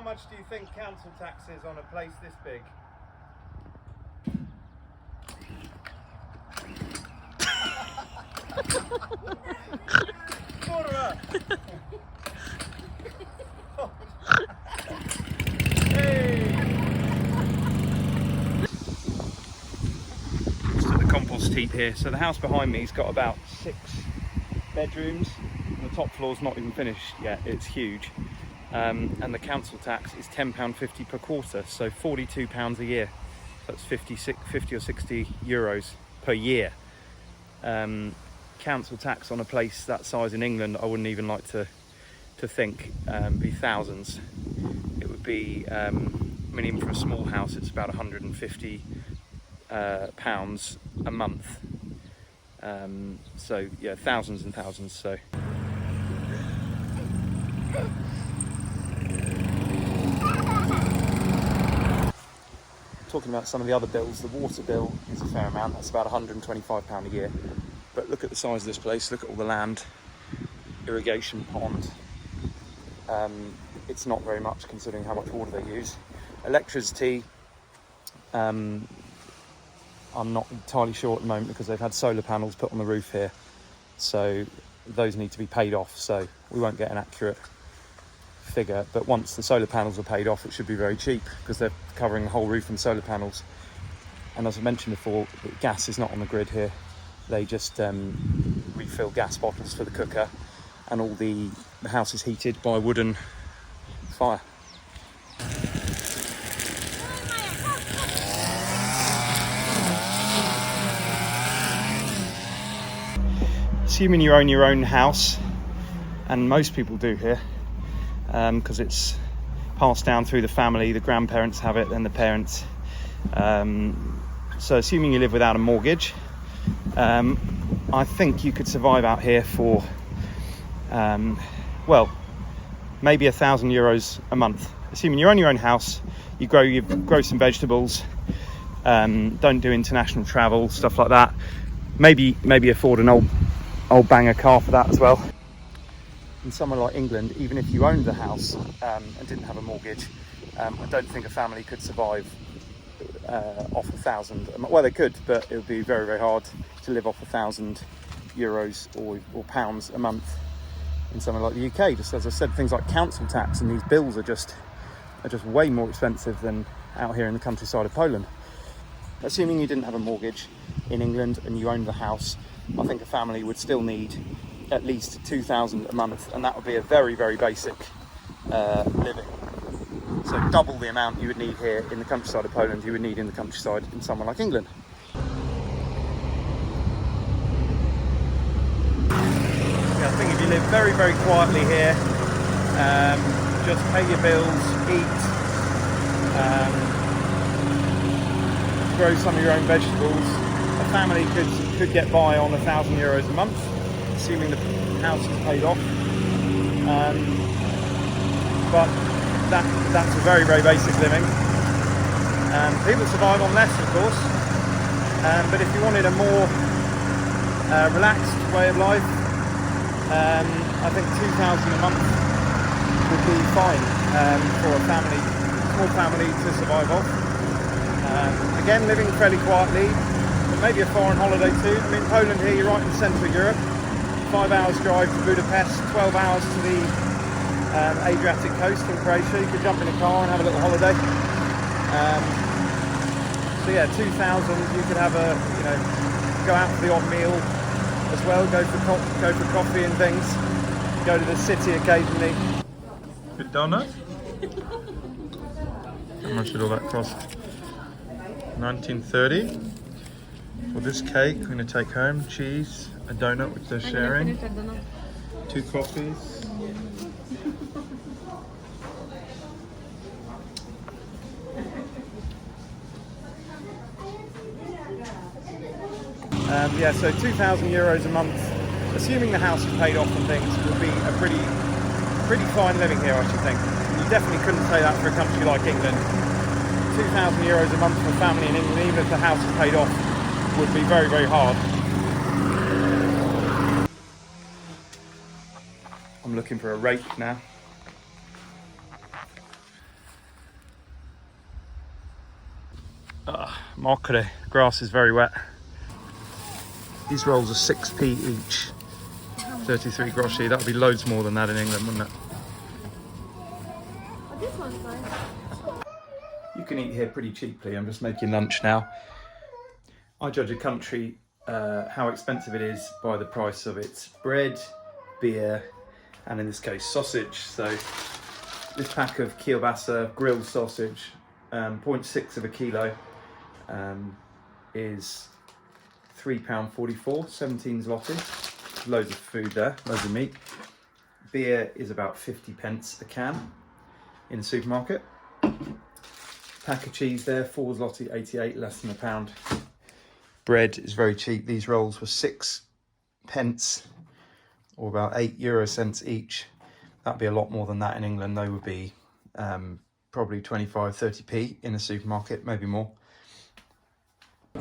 much do you think council tax is on a place this big? Just at the compost heap here. So the house behind me's got about 6 bedrooms. And the top floor's not even finished yet. It's huge. And the council tax is £10.50 per quarter, so £42 a year. So that's 50 or 60 euros per year. Council tax on a place that size in England, I wouldn't even like to think, be thousands. It would be, I mean, even for a small house, it's about £150 a month. So yeah, thousands and thousands. So. Talking about some of the other bills, the water bill is a fair amount. That's about £125 a year. But look at the size of this place. Look at all the land, irrigation pond. It's not very much considering how much water they use. Electricity, I'm not entirely sure at the moment because they've had solar panels put on the roof here. So those need to be paid off. So we won't get an accurate figure, but once the solar panels are paid off, it should be very cheap because they're covering the whole roof in solar panels. And as I mentioned before, gas is not on the grid here. They just refill gas bottles for the cooker, and all the house is heated by wooden fire. Assuming you own your own house, and most people do here, because it's passed down through the family, the grandparents have it, then the parents. So assuming you live without a mortgage, I think you could survive out here for, well, maybe €1,000 a month. Assuming you own your own house, you grow some vegetables, don't do international travel, stuff like that. Maybe afford an old banger car for that as well. In somewhere like England, even if you owned the house and didn't have a mortgage, I don't think a family could survive off €1,000. Well, they could, but it would be very, very hard to live off €1,000 or pounds a month in somewhere like the UK. Just as I said, things like council tax and these bills are just way more expensive than out here in the countryside of Poland. Assuming you didn't have a mortgage in England and you owned the house, I think a family would still need at least £2,000 a month, and that would be a very, very basic living. So double the amount you would need here in the countryside of Poland, you would need in the countryside in somewhere like England. Yeah, I think if you live very, very quietly here, just pay your bills, eat, grow some of your own vegetables, a family could get by on €1,000 a month, assuming the house is paid off. But that's a very, very basic living. People survive on less, of course. But if you wanted a more relaxed way of life, I think €2,000 a month would be fine for a small family to survive off. Again, living fairly quietly, but maybe a foreign holiday too. I mean, Poland here, you're right in the centre of Europe. 5 hours drive to Budapest, 12 hours to the Adriatic coast in Croatia. You could jump in a car and have a little holiday. So yeah, 2,000. You could have go out for the odd meal as well. Go for coffee and things. Go to the city occasionally. Good donut. How much did all that cost? £19.30. For this cake, we're going to take home cheese, a donut which they're sharing, 2 coffees. Yeah, so €2,000 a month, assuming the house is paid off and things, would be a pretty fine living here, I should think. You definitely couldn't say that for a country like England. €2,000 a month for a family in England, even if the house is paid off, would be very, very hard. I'm looking for a rake now. Mokre, grass is very wet. These rolls are 6p each, 33 groszy. That would be loads more than that in England, wouldn't it? Oh, this one's nice. You can eat here pretty cheaply. I'm just making lunch now. I judge a country how expensive it is by the price of its bread, beer, and in this case sausage. So this pack of kielbasa grilled sausage, 0.6 of a kilo, is £3.44, 17 zloty. Loads of food there, loads of meat. Beer is about 50 pence a can in the supermarket. Pack of cheese there, 4 zloty 88, less than a pound. Bread is very cheap. These rolls were 6 pence, or about 8 euro cents each. That'd be a lot more than that in England. They would be probably 25, 30p in a supermarket, maybe more. To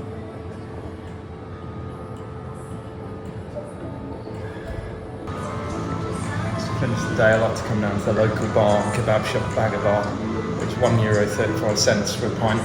finish the day, I like to come down to the local bar and kebab shop, Bagger Bar, which is €1.35 for a pint.